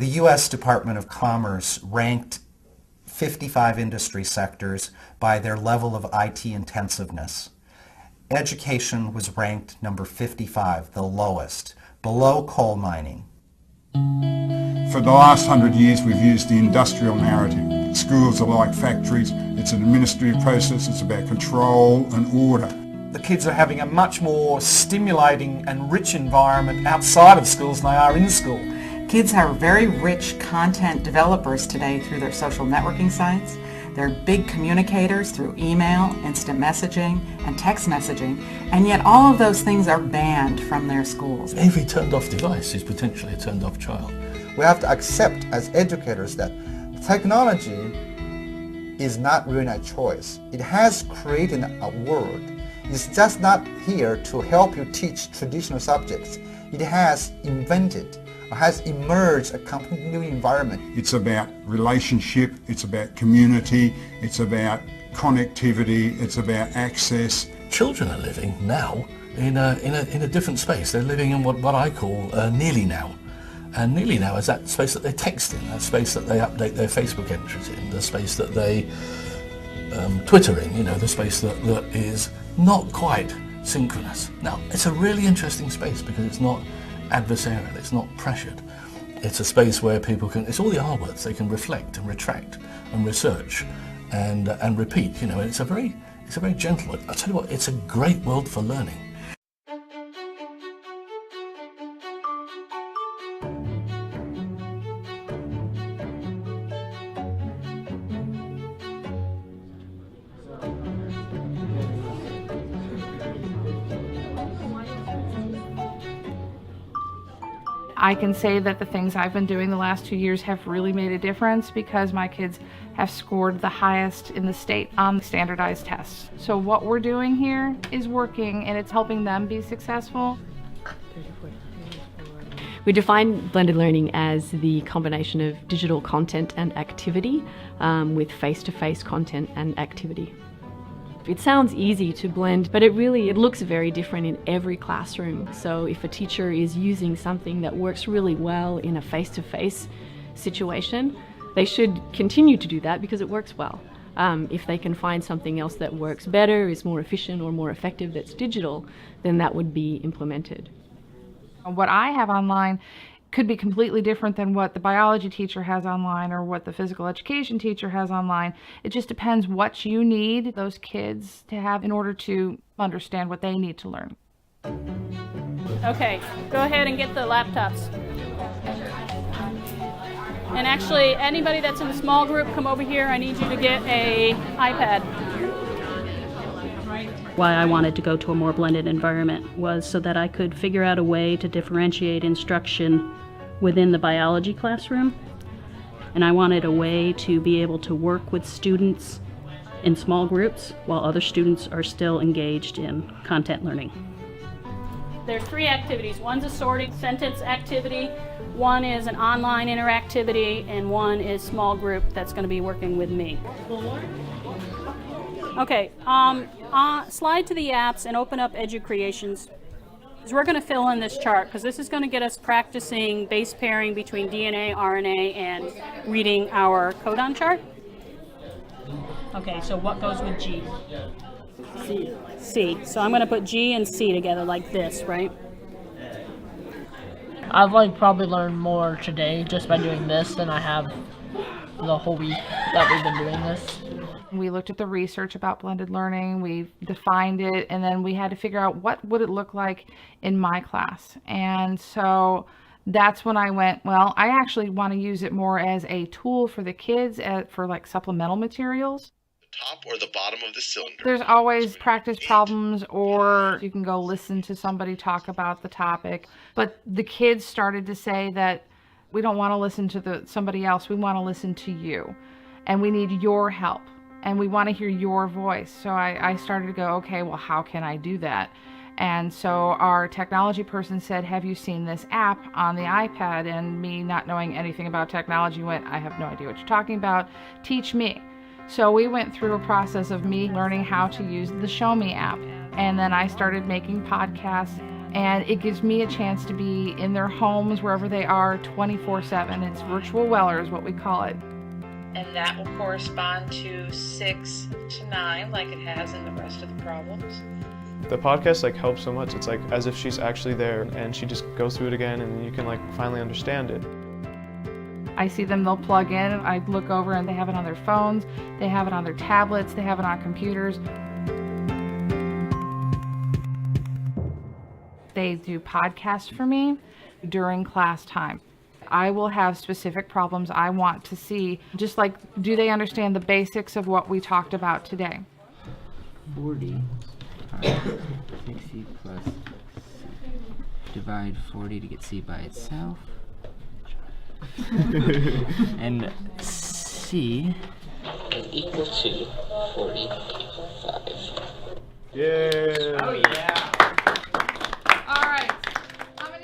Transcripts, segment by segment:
The U.S. Department of Commerce ranked 55 industry sectors by their level of IT intensiveness. Education was ranked number 55, the lowest, below coal mining. For the last 100 years we've used the industrial narrative. Schools are like factories, it's an administrative process, it's about control and order. The kids are having a much more stimulating and rich environment outside of schools than they are in school. Kids are very rich content developers today through their social networking sites. They're big communicators through email, instant messaging, and text messaging, and yet all of those things are banned from their schools. Every turned off device is potentially a turned off child. We have to accept as educators that technology is not really a choice. It has created a world. It's just not here to help you teach traditional subjects. It has invented, has emerged a completely new environment. It's about relationship, it's about community, it's about connectivity, it's about access. Children are living now in a different space. They're living in what I call nearly now. And nearly now is that space that they text in, that space that they update their Facebook entries in, the space that they Twitter in, the space that is not quite synchronous. Now, it's a really interesting space because it's not adversarial, it's not pressured. It's a space where people can, it's all the R words, they can reflect and retract and research and repeat, it's a very gentle, I'll tell you what, it's a great world for learning. I can say that the things I've been doing the last 2 years have really made a difference because my kids have scored the highest in the state on the standardized tests. So what we're doing here is working and it's helping them be successful. We define blended learning as the combination of digital content and activity with face-to-face content and activity. It sounds easy to blend, but it looks very different in every classroom. So if a teacher is using something that works really well in a face-to-face situation, they should continue to do that because it works well. If they can find something else that works better, is more efficient or more effective that's digital, then that would be implemented. What I have online could be completely different than what the biology teacher has online or what the physical education teacher has online. It just depends what you need those kids to have in order to understand what they need to learn. Okay, go ahead and get the laptops. And actually, anybody that's in the small group, come over here. I need you to get an iPad. Why I wanted to go to a more blended environment was so that I could figure out a way to differentiate instruction within the biology classroom, and I wanted a way to be able to work with students in small groups while other students are still engaged in content learning. There's 3 activities. One's a sorting sentence activity, one is an online interactivity, and one is small group that's going to be working with me. Okay, slide to the apps and open up EduCreations. So we're going to fill in this chart because this is going to get us practicing base pairing between DNA, RNA, and reading our codon chart. Okay, so what goes with G? C. C. So I'm going to put G and C together like this, right? I've probably learned more today just by doing this than I have the whole week that we've been doing this. We looked at the research about blended learning, we defined it, and then we had to figure out what would it look like in my class. And so that's when I went, well, I actually want to use it more as a tool for the kids for like supplemental materials. The top or the bottom of the cylinder. There's always practice problems, or you can go listen to somebody talk about the topic. But the kids started to say that we don't want to listen to somebody else, we want to listen to you. And we need your help. And we want to hear your voice. So I started to go, okay, well, how can I do that? And so our technology person said, have you seen this app on the iPad? And me, not knowing anything about technology, went, I have no idea what you're talking about. Teach me. So we went through a process of me learning how to use the Show Me app. And then I started making podcasts. And it gives me a chance to be in their homes, wherever they are, 24/7. It's virtual Weller is what we call it. And that will correspond to 6 to 9, like it has in the rest of the problems. The podcast helps so much. It's as if she's actually there, and she just goes through it again, and you can finally understand it. I see them, they'll plug in, I look over and they have it on their phones, they have it on their tablets, they have it on computers. They do podcasts for me during class time. I will have specific problems I want to see, just do they understand the basics of what we talked about today? 40, 60 plus C. Divide 40 to get C by itself. And C is equal to 45. Yeah! Oh yeah!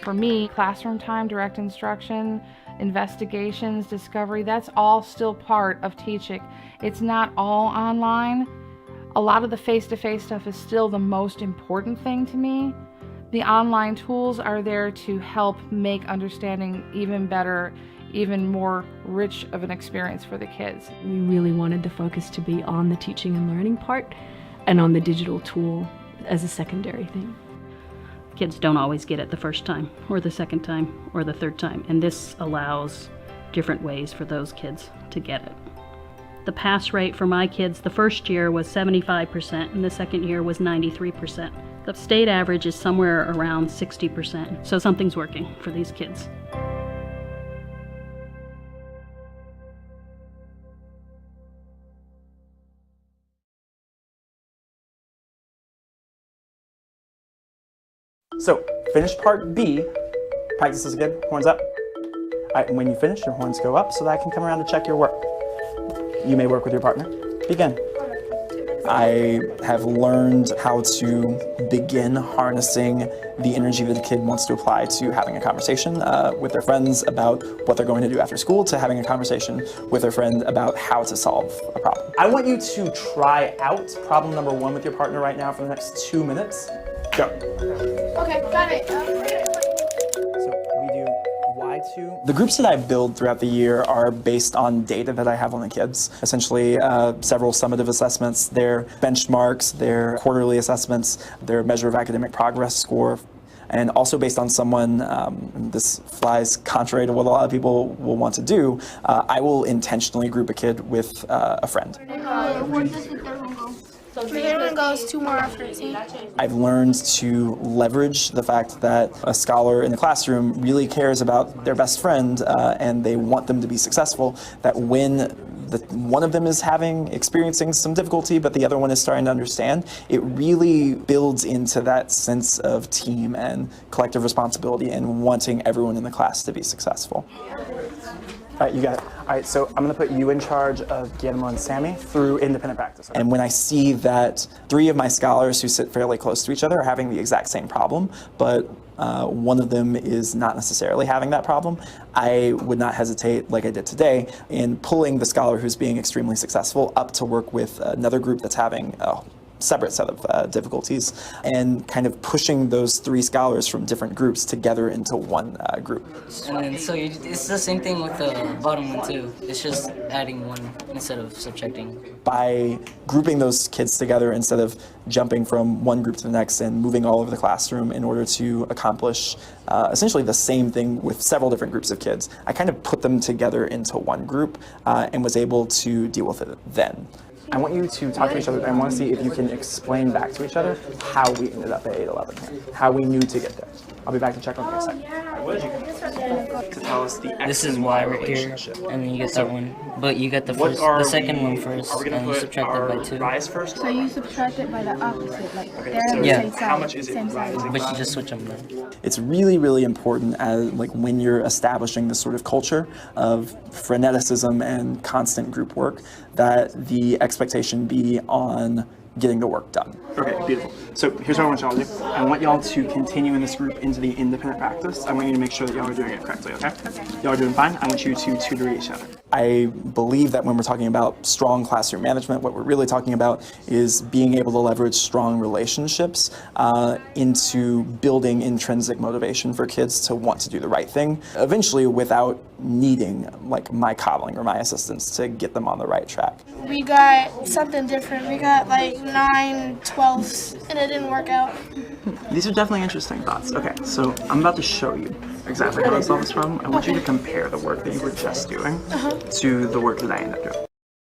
For me, classroom time, direct instruction, investigations, discovery, that's all still part of teaching. It's not all online. A lot of the face-to-face stuff is still the most important thing to me. The online tools are there to help make understanding even better, even more rich of an experience for the kids. We really wanted the focus to be on the teaching and learning part and on the digital tool as a secondary thing. Kids don't always get it the first time, or the second time, or the third time, and this allows different ways for those kids to get it. The pass rate for my kids the first year was 75%, and the second year was 93%. The state average is somewhere around 60%, so something's working for these kids. So, finish part B. Practice this again. Horns up. All right, and when you finish, your horns go up so that I can come around to check your work. You may work with your partner. Begin. I have learned how to begin harnessing the energy that a kid wants to apply to having a conversation with their friends about what they're going to do after school, to having a conversation with their friend about how to solve a problem. I want you to try out problem number 1 with your partner right now for the next 2 minutes. Go. Okay, got it. So we do Y2. The groups that I build throughout the year are based on data that I have on the kids. Essentially, several summative assessments, their benchmarks, their quarterly assessments, their measure of academic progress score, and also based on someone, this flies contrary to what a lot of people will want to do, I will intentionally group a kid with a friend. Where does the third one go? So the third one goes 2 more after 18. I've learned to leverage the fact that a scholar in the classroom really cares about their best friend and they want them to be successful, that when one of them is experiencing some difficulty, but the other one is starting to understand, it really builds into that sense of team and collective responsibility and wanting everyone in the class to be successful. All right, you got it. All right, so I'm going to put you in charge of Guillermo and Sammy through independent practice. And when I see that 3 of my scholars who sit fairly close to each other are having the exact same problem, but one of them is not necessarily having that problem, I would not hesitate, like I did today, in pulling the scholar who's being extremely successful up to work with another group that's having a separate set of difficulties, and kind of pushing those 3 scholars from different groups together into one group. And then so it's the same thing with the bottom one too. It's just adding 1 instead of subtracting. By grouping those kids together instead of jumping from one group to the next and moving all over the classroom in order to accomplish essentially the same thing with several different groups of kids, I kind of put them together into one group and was able to deal with it then. I want you to talk to each other, and I want to see if you can explain back to each other how we ended up at 811 here, how we knew to get there. I'll be back to check on you in a second. What did you get? To tell us the This is Y right here, and then you get that one. But you get the second one first, and you subtract that by 2. Rise first? So you subtract it by the opposite, like they're on the Yeah. same side. How much is it same side. rising? But you just switch them then. It's really, really important as when you're establishing this sort of culture of freneticism and constant group work, that the expectation be on getting the work done. Okay, beautiful. So here's what I want y'all to do. I want y'all to continue in this group into the independent practice. I want you to make sure that y'all are doing it correctly, okay? Y'all are doing fine. I want you to tutor each other. I believe that when we're talking about strong classroom management, what we're really talking about is being able to leverage strong relationships into building intrinsic motivation for kids to want to do the right thing, eventually without needing like my coddling or my assistance to get them on the right track. We got something different. We got like 9 12s and it didn't work out. These are definitely interesting thoughts. Okay, so I'm about to show you exactly how to solve this problem. I want you to compare the work that you were just doing to the work that I ended up doing.